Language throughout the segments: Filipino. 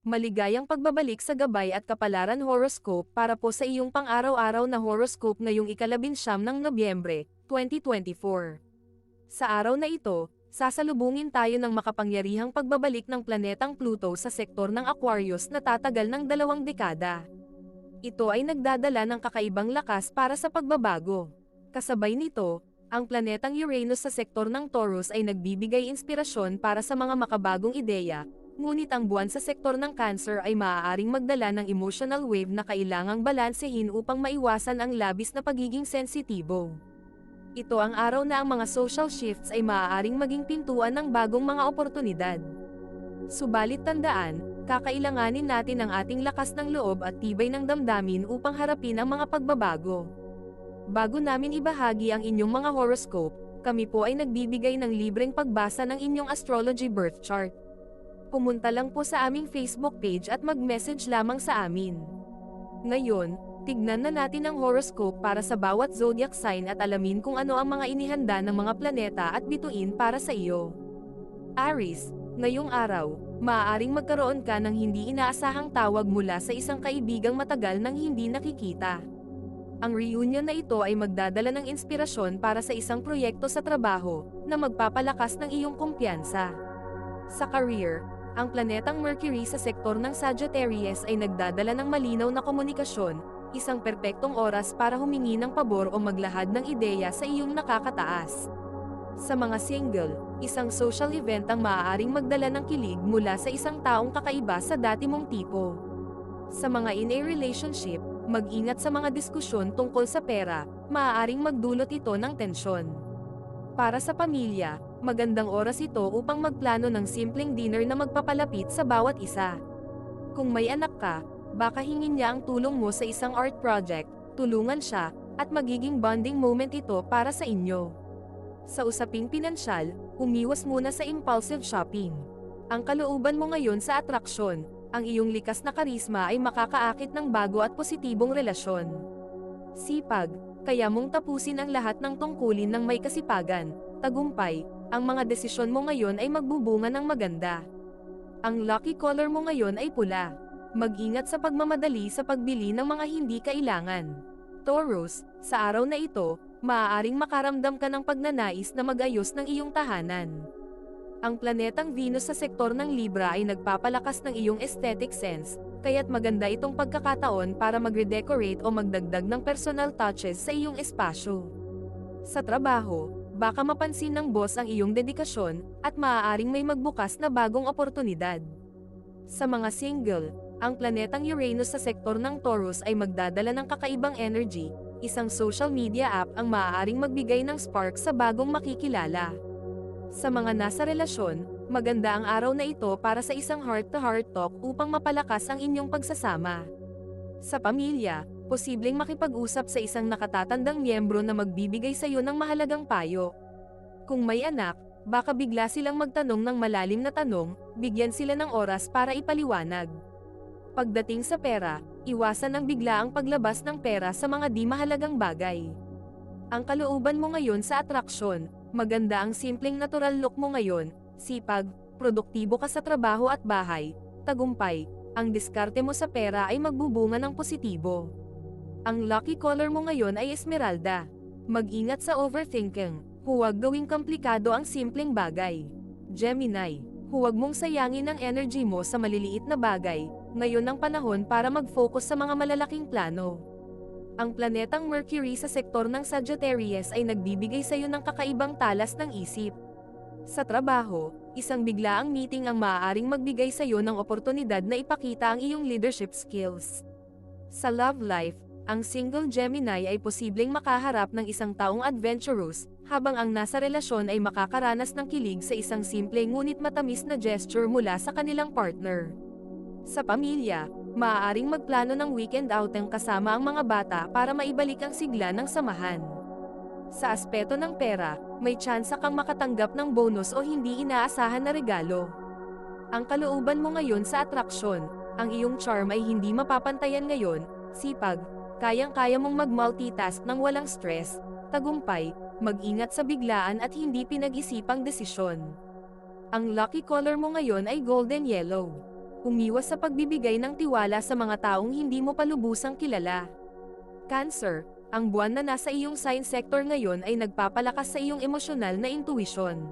Maligayang pagbabalik sa gabay at kapalaran horoscope para po sa iyong pang-araw-araw na horoscope ngayong ika-19 ng Nobyembre, 2024. Sa araw na ito, sasalubungin tayo ng makapangyarihang pagbabalik ng planetang Pluto sa sektor ng Aquarius na tatagal ng 2 dekada. Ito ay nagdadala ng kakaibang lakas para sa pagbabago. Kasabay nito, ang planetang Uranus sa sektor ng Taurus ay nagbibigay inspirasyon para sa mga makabagong ideya, ngunit ang buwan sa sektor ng Cancer ay maaaring magdala ng emotional wave na kailangang balansehin upang maiwasan ang labis na pagiging sensitibo. Ito ang araw na ang mga social shifts ay maaaring maging pintuan ng bagong mga oportunidad. Subalit tandaan, kakailanganin natin ang ating lakas ng loob at tibay ng damdamin upang harapin ang mga pagbabago. Bago namin ibahagi ang inyong mga horoscope, kami po ay nagbibigay ng libreng pagbasa ng inyong astrology birth chart. Pumunta lang po sa aming Facebook page at mag-message lamang sa amin. Ngayon, tignan na natin ang horoscope para sa bawat zodiac sign at alamin kung ano ang mga inihanda ng mga planeta at bituin para sa iyo. Aries, ngayong araw, maaaring magkaroon ka ng hindi inaasahang tawag mula sa isang kaibigang matagal nang hindi nakikita. Ang reunion na ito ay magdadala ng inspirasyon para sa isang proyekto sa trabaho, na magpapalakas ng iyong kumpiyansa. Sa career, ang planetang Mercury sa sektor ng Sagittarius ay nagdadala ng malinaw na komunikasyon, isang perpektong oras para humingi ng pabor o maglahad ng ideya sa iyong nakakataas. Sa mga single, isang social event ang maaaring magdala ng kilig mula sa isang taong kakaiba sa dati mong tipo. Sa mga in a relationship, mag-ingat sa mga diskusyon tungkol sa pera, maaaring magdulot ito ng tensyon. Para sa pamilya, magandang oras ito upang magplano ng simpleng dinner na magpapalapit sa bawat isa. Kung may anak ka, baka hingin niya ang tulong mo sa isang art project, tulungan siya, at magiging bonding moment ito para sa inyo. Sa usaping pinansyal, umiwas muna sa impulsive shopping. Ang kalooban mo ngayon sa atraksyon, ang iyong likas na karisma ay makakaakit ng bago at positibong relasyon. Sipag, kaya mong tapusin ang lahat ng tungkulin ng may kasipagan, tagumpay, ang mga desisyon mo ngayon ay magbubunga ng maganda. Ang lucky color mo ngayon ay pula. Mag-ingat sa pagmamadali sa pagbili ng mga hindi kailangan. Taurus, sa araw na ito, maaaring makaramdam ka ng pagnanais na mag-ayos ng iyong tahanan. Ang planetang Venus sa sektor ng Libra ay nagpapalakas ng iyong aesthetic sense, kaya't maganda itong pagkakataon para mag-redecorate o magdagdag ng personal touches sa iyong espasyo. Sa trabaho, baka mapansin ng boss ang iyong dedikasyon, at maaaring may magbukas na bagong oportunidad. Sa mga single, ang planetang Uranus sa sektor ng Taurus ay magdadala ng kakaibang energy, isang social media app ang maaaring magbigay ng spark sa bagong makikilala. Sa mga nasa relasyon, maganda ang araw na ito para sa isang heart-to-heart talk upang mapalakas ang inyong pagsasama. Sa pamilya, posibleng makipag-usap sa isang nakatatandang miyembro na magbibigay sa iyo ng mahalagang payo. Kung may anak, baka bigla silang magtanong ng malalim na tanong, bigyan sila ng oras para ipaliwanag. Pagdating sa pera, iwasan ang biglaang paglabas ng pera sa mga di mahalagang bagay. Ang kalooban mo ngayon sa atraksyon, maganda ang simpleng natural look mo ngayon, sipag, produktibo ka sa trabaho at bahay, tagumpay, ang diskarte mo sa pera ay magbubunga ng positibo. Ang lucky color mo ngayon ay esmeralda. Mag-ingat sa overthinking, huwag gawing komplikado ang simpleng bagay. Gemini, huwag mong sayangin ang energy mo sa maliliit na bagay, ngayon ang panahon para mag-focus sa mga malalaking plano. Ang planetang Mercury sa sektor ng Sagittarius ay nagbibigay sa iyo ng kakaibang talas ng isip. Sa trabaho, isang biglaang meeting ang maaaring magbigay sa iyo ng oportunidad na ipakita ang iyong leadership skills. Sa love life, ang single Gemini ay posibleng makaharap ng isang taong adventurous, habang ang nasa relasyon ay makakaranas ng kilig sa isang simple ngunit matamis na gesture mula sa kanilang partner. Sa pamilya, maaaring magplano ng weekend outing kasama ang mga bata para maibalik ang sigla ng samahan. Sa aspeto ng pera, may tsansa kang makatanggap ng bonus o hindi inaasahan na regalo. Ang kalooban mo ngayon sa atraksyon, ang iyong charm ay hindi mapapantayan ngayon, sipag, kayang-kaya mong mag-multitask ng walang stress, tagumpay, mag-ingat sa biglaan at hindi pinag-isipang desisyon. Ang lucky color mo ngayon ay golden yellow. Umiwas sa pagbibigay ng tiwala sa mga taong hindi mo palubusang kilala. Cancer, ang buwan na nasa iyong sign sector ngayon ay nagpapalakas sa iyong emosyonal na intuition.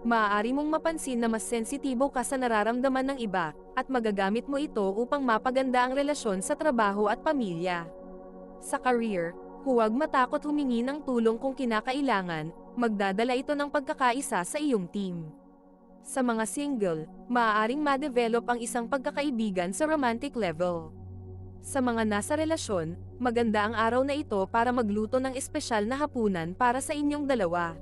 Maaari mong mapansin na mas sensitibo ka sa nararamdaman ng iba, at magagamit mo ito upang mapaganda ang relasyon sa trabaho at pamilya. Sa career, huwag matakot humingi ng tulong kung kinakailangan, magdadala ito ng pagkakaisa sa iyong team. Sa mga single, maaaring ma-develop ang isang pagkakaibigan sa romantic level. Sa mga nasa relasyon, maganda ang araw na ito para magluto ng espesyal na hapunan para sa inyong dalawa.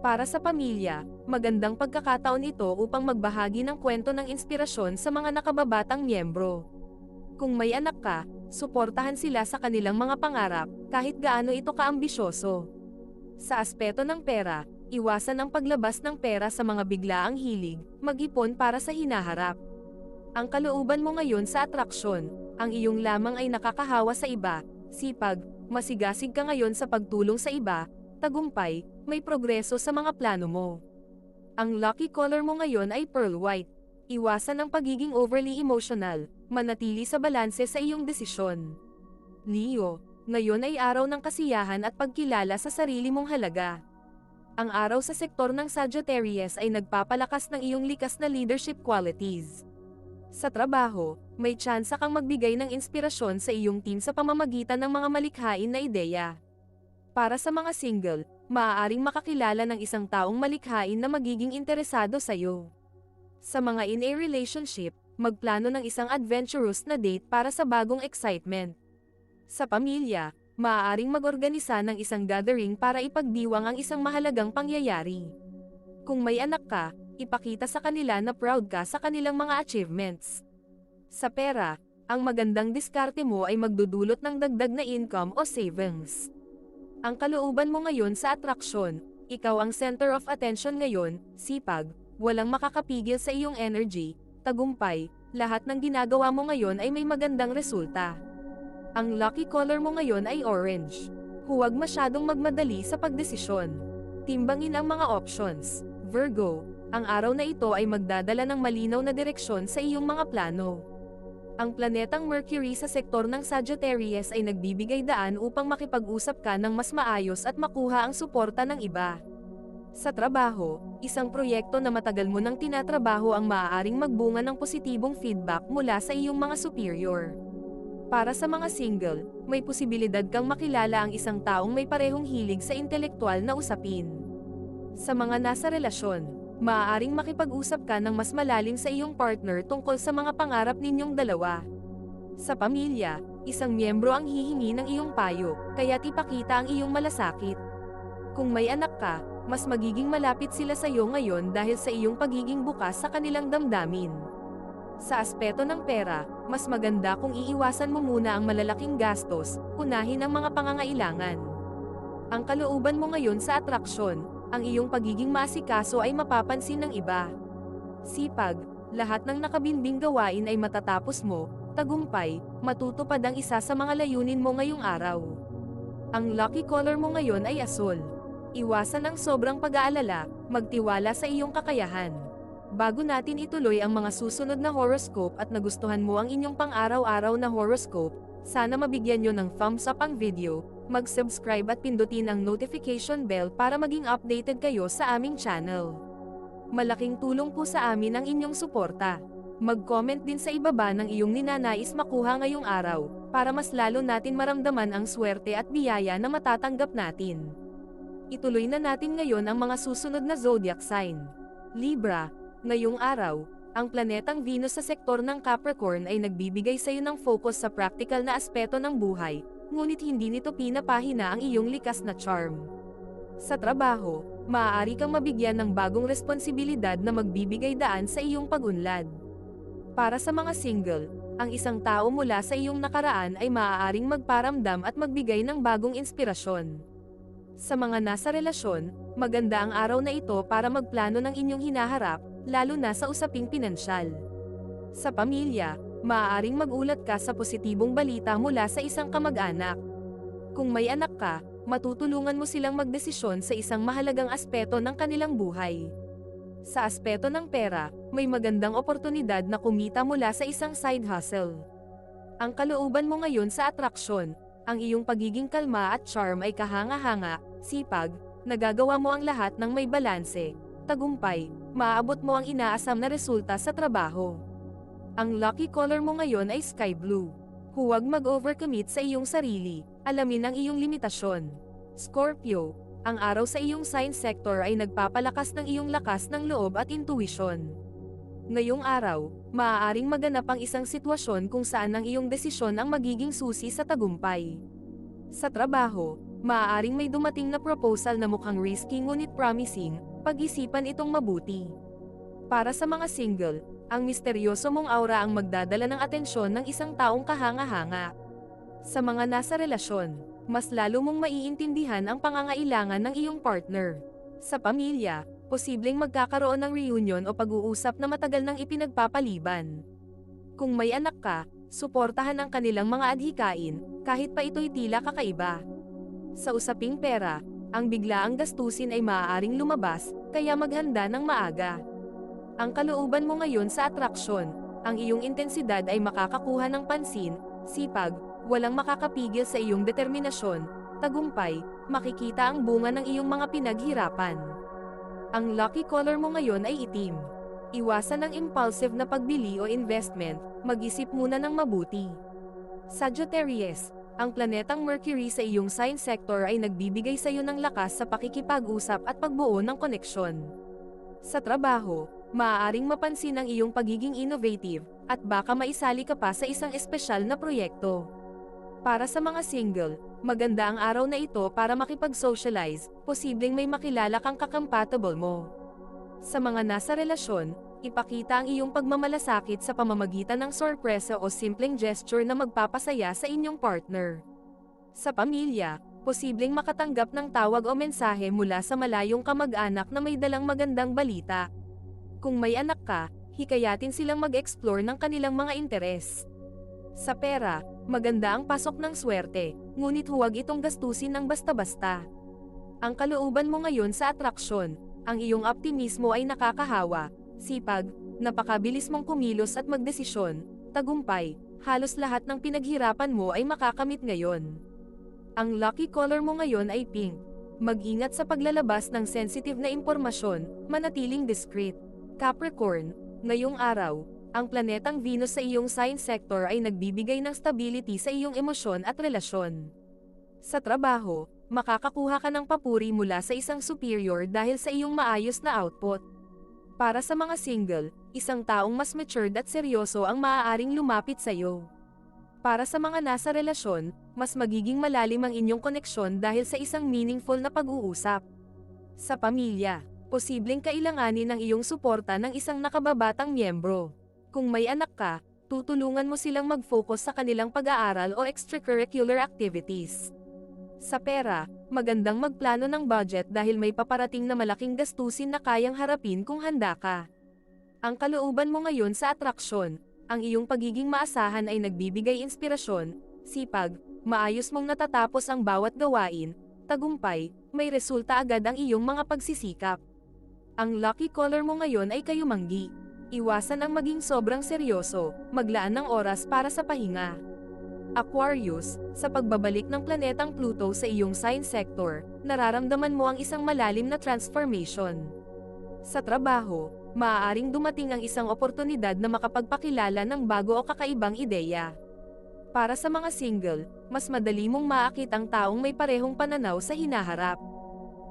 Para sa pamilya, magandang pagkakataon ito upang magbahagi ng kwento ng inspirasyon sa mga nakababatang miyembro. Kung may anak ka, suportahan sila sa kanilang mga pangarap, kahit gaano ito kaambisyoso. Sa aspeto ng pera, iwasan ang paglabas ng pera sa mga biglaang hilig, mag-ipon para sa hinaharap. Ang kalooban mo ngayon sa atraksyon, ang iyong lamang ay nakakahawa sa iba, sipag, masigasig ka ngayon sa pagtulong sa iba, tagumpay, may progreso sa mga plano mo. Ang lucky color mo ngayon ay pearl white. Iwasan ang pagiging overly emotional, manatili sa balanse sa iyong desisyon. Leo, ngayon ay araw ng kasiyahan at pagkilala sa sarili mong halaga. Ang araw sa sektor ng Sagittarius ay nagpapalakas ng iyong likas na leadership qualities. Sa trabaho, may tsansa kang magbigay ng inspirasyon sa iyong team sa pamamagitan ng mga malikhain na ideya. Para sa mga single, maaaring makakilala ng isang taong malikhain na magiging interesado sa iyo. Sa mga in a relationship, magplano ng isang adventurous na date para sa bagong excitement. Sa pamilya, maaaring mag-organisa ng isang gathering para ipagdiwang ang isang mahalagang pangyayari. Kung may anak ka, ipakita sa kanila na proud ka sa kanilang mga achievements. Sa pera, ang magandang diskarte mo ay magdudulot ng dagdag na income o savings. Ang kalooban mo ngayon sa atraksyon, ikaw ang center of attention ngayon, sipag, walang makakapigil sa iyong energy, tagumpay, lahat ng ginagawa mo ngayon ay may magandang resulta. Ang lucky color mo ngayon ay orange. Huwag masyadong magmadali sa pagdesisyon. Timbangin ang mga options. Virgo, ang araw na ito ay magdadala ng malinaw na direksyon sa iyong mga plano. Ang planetang Mercury sa sektor ng Sagittarius ay nagbibigay daan upang makipag-usap ka ng mas maayos at makuha ang suporta ng iba. Sa trabaho, isang proyekto na matagal mo nang tinatrabaho ang maaaring magbunga ng positibong feedback mula sa iyong mga superior. Para sa mga single, may posibilidad kang makilala ang isang taong may parehong hilig sa intelektual na usapin. Sa mga nasa relasyon, maaaring makipag-usap ka ng mas malalim sa iyong partner tungkol sa mga pangarap ninyong dalawa. Sa pamilya, isang miyembro ang hihingi ng iyong payo, kaya't ipakita ang iyong malasakit. Kung may anak ka, mas magiging malapit sila sa iyo ngayon dahil sa iyong pagiging bukas sa kanilang damdamin. Sa aspeto ng pera, mas maganda kung iiwasan mo muna ang malalaking gastos, unahin ang mga pangangailangan. Ang kalooban mo ngayon sa atraksyon, ang iyong pagiging maasikaso ay mapapansin ng iba. Sipag, lahat ng nakabinbing gawain ay matatapos mo, tagumpay, matutupad ang isa sa mga layunin mo ngayong araw. Ang lucky color mo ngayon ay asul. Iwasan ang sobrang pag-aalala, magtiwala sa iyong kakayahan. Bago natin ituloy ang mga susunod na horoscope at nagustuhan mo ang inyong pang-araw-araw na horoscope, sana mabigyan nyo ng thumbs up ang video, mag-subscribe at pindutin ang notification bell para maging updated kayo sa aming channel. Malaking tulong po sa amin ang inyong suporta. Mag-comment din sa ibaba ng iyong ninanais makuha ngayong araw, para mas lalo natin maramdaman ang swerte at biyaya na matatanggap natin. Ituloy na natin ngayon ang mga susunod na zodiac sign. Libra, ngayong araw, ang planetang Venus sa sektor ng Capricorn ay nagbibigay sa iyo ng focus sa practical na aspeto ng buhay, ngunit hindi nito pinapahina ang iyong likas na charm. Sa trabaho, maaari kang mabigyan ng bagong responsibilidad na magbibigay daan sa iyong pag-unlad. Para sa mga single, ang isang tao mula sa iyong nakaraan ay maaaring magparamdam at magbigay ng bagong inspirasyon. Sa mga nasa relasyon, maganda ang araw na ito para magplano ng inyong hinaharap, lalo na sa usaping pinansyal. Sa pamilya, maaaring magulat ka sa positibong balita mula sa isang kamag-anak. Kung may anak ka, matutulungan mo silang magdesisyon sa isang mahalagang aspeto ng kanilang buhay. Sa aspeto ng pera, may magandang oportunidad na kumita mula sa isang side hustle. Ang kalooban mo ngayon sa atraksyon, ang iyong pagiging kalma at charm ay kahanga-hanga, sipag, nagagawa mo ang lahat ng may balanse, tagumpay, maaabot mo ang inaasam na resulta sa trabaho. Ang lucky color mo ngayon ay sky blue. Huwag mag-overcommit sa iyong sarili, alamin ang iyong limitasyon. Scorpio, ang araw sa iyong sign sector ay nagpapalakas ng iyong lakas ng loob at intuition. Ngayong araw, maaaring maganap ang isang sitwasyon kung saan ang iyong desisyon ang magiging susi sa tagumpay. Sa trabaho, maaaring may dumating na proposal na mukhang risky ngunit promising, pag-isipan itong mabuti. Para sa mga single, ang misteryoso mong aura ang magdadala ng atensyon ng isang taong kahanga-hanga. Sa mga nasa relasyon, mas lalo mong maiintindihan ang pangangailangan ng iyong partner. Sa pamilya, posibleng magkakaroon ng reunion o pag-uusap na matagal nang ipinagpapaliban. Kung may anak ka, suportahan ang kanilang mga adhikain, kahit pa ito'y tila kakaiba. Sa usaping pera, ang biglaang gastusin ay maaaring lumabas, kaya maghanda ng maaga. Ang kalooban mo ngayon sa atraksyon, ang iyong intensidad ay makakakuha ng pansin, sipag, walang makakapigil sa iyong determinasyon, tagumpay, makikita ang bunga ng iyong mga pinaghirapan. Ang lucky color mo ngayon ay itim. Iwasan ang impulsive na pagbili o investment, mag-isip muna ng mabuti. Sagittarius, ang planetang Mercury sa iyong sign sector ay nagbibigay sa iyo ng lakas sa pakikipag-usap at pagbuo ng koneksyon. Sa trabaho, maaaring mapansin ang iyong pagiging innovative, at baka maisali ka pa sa isang espesyal na proyekto. Para sa mga single, maganda ang araw na ito para makipag-socialize, posibleng may makilala kang kakompatible mo. Sa mga nasa relasyon, ipakita ang iyong pagmamalasakit sa pamamagitan ng sorpresa o simpleng gesture na magpapasaya sa inyong partner. Sa pamilya, posibleng makatanggap ng tawag o mensahe mula sa malayong kamag-anak na may dalang magandang balita. Kung may anak ka, hikayatin silang mag-explore ng kanilang mga interes. Sa pera, maganda ang pasok ng swerte, ngunit huwag itong gastusin ng basta-basta. Ang kalooban mo ngayon sa atraksyon, ang iyong optimismo ay nakakahawa, sipag, napakabilis mong kumilos at magdesisyon, tagumpay, halos lahat ng pinaghirapan mo ay makakamit ngayon. Ang lucky color mo ngayon ay pink. Mag-ingat sa paglalabas ng sensitive na impormasyon, manatiling discreet. Capricorn, ngayong araw, ang planetang Venus sa iyong sign sector ay nagbibigay ng stability sa iyong emosyon at relasyon. Sa trabaho, makakakuha ka ng papuri mula sa isang superior dahil sa iyong maayos na output. Para sa mga single, isang taong mas matured at seryoso ang maaaring lumapit sa iyo. Para sa mga nasa relasyon, mas magiging malalim ang inyong koneksyon dahil sa isang meaningful na pag-uusap. Sa pamilya, posibleng kailanganin ng iyong suporta ng isang nakababatang miyembro. Kung may anak ka, tutulungan mo silang mag-focus sa kanilang pag-aaral o extracurricular activities. Sa pera, magandang magplano ng budget dahil may paparating na malaking gastusin na kayang harapin kung handa ka. Ang kalooban mo ngayon sa atraksyon, ang iyong pagiging maasahan ay nagbibigay inspirasyon, sipag, maayos mong natatapos ang bawat gawain, tagumpay, may resulta agad ang iyong mga pagsisikap. Ang lucky color mo ngayon ay kayumanggi. Iwasan ang maging sobrang seryoso, maglaan ng oras para sa pahinga. Aquarius, sa pagbabalik ng planetang Pluto sa iyong sign sector, nararamdaman mo ang isang malalim na transformation. Sa trabaho, maaaring dumating ang isang oportunidad na makapagpakilala ng bago o kakaibang ideya. Para sa mga single, mas madali mong maakit ang taong may parehong pananaw sa hinaharap.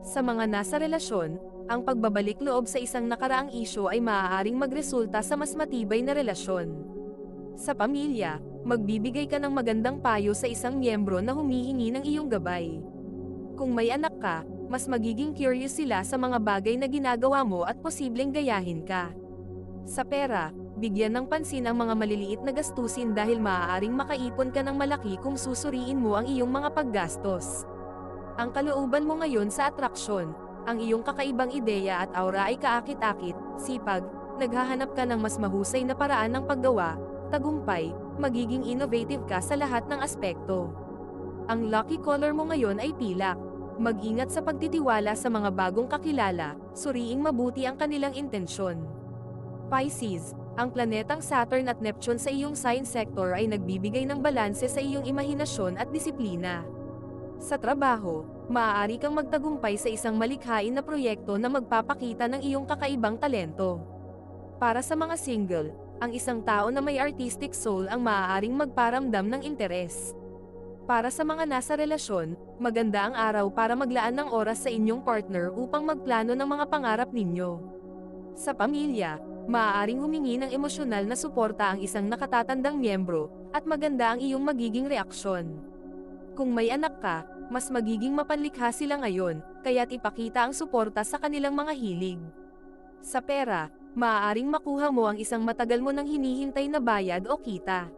Sa mga nasa relasyon, ang pagbabalik loob sa isang nakaraang isyu ay maaaring magresulta sa mas matibay na relasyon. Sa pamilya, magbibigay ka ng magandang payo sa isang miyembro na humihingi ng iyong gabay. Kung may anak ka, mas magiging curious sila sa mga bagay na ginagawa mo at posibleng gayahin ka. Sa pera, bigyan ng pansin ang mga maliliit na gastusin dahil maaaring makaipon ka ng malaki kung susuriin mo ang iyong mga paggastos. Ang kalooban mo ngayon sa atraksyon, ang iyong kakaibang ideya at aura ay kaakit-akit, sipag, naghahanap ka ng mas mahusay na paraan ng paggawa, tagumpay, magiging innovative ka sa lahat ng aspekto. Ang lucky color mo ngayon ay pilak. Mag-ingat sa pagtitiwala sa mga bagong kakilala, suriing mabuti ang kanilang intensyon. Pisces, ang planetang Saturn at Neptune sa iyong sign sector ay nagbibigay ng balanse sa iyong imahinasyon at disiplina. Sa trabaho, maaari kang magtagumpay sa isang malikhain na proyekto na magpapakita ng iyong kakaibang talento. Para sa mga single, ang isang tao na may artistic soul ang maaaring magparamdam ng interes. Para sa mga nasa relasyon, maganda ang araw para maglaan ng oras sa inyong partner upang magplano ng mga pangarap ninyo. Sa pamilya, maaaring humingi ng emosyonal na suporta ang isang nakatatandang miyembro, at maganda ang iyong magiging reaksyon. Kung may anak ka, mas magiging mapanlikha sila ngayon, kaya't ipakita ang suporta sa kanilang mga hilig. Sa pera, maaaring makuha mo ang isang matagal mo nang hinihintay na bayad o kita.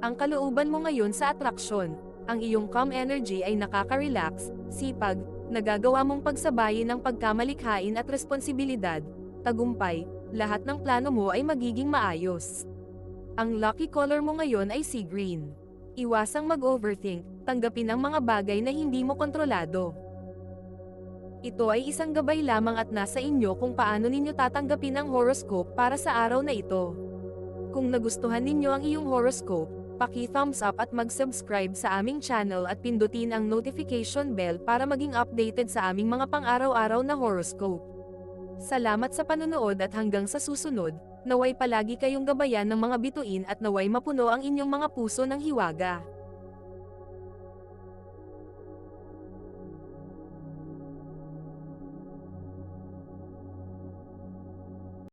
Ang kalooban mo ngayon sa atraksyon, ang iyong calm energy ay nakaka-relax, sipag, nagagawa mong pagsabayin ng pagkamalikhain at responsibilidad, tagumpay, lahat ng plano mo ay magiging maayos. Ang lucky color mo ngayon ay sea green. Iwasang mag-overthink, tanggapin ang mga bagay na hindi mo kontrolado. Ito ay isang gabay lamang at nasa inyo kung paano ninyo tatanggapin ang horoscope para sa araw na ito. Kung nagustuhan ninyo ang iyong horoscope, paki-thumbs up at mag-subscribe sa aming channel at pindutin ang notification bell para maging updated sa aming mga pang-araw-araw na horoscope. Salamat sa panonood at hanggang sa susunod, naway palagi kayong gabayan ng mga bituin at naway mapuno ang inyong mga puso ng hiwaga.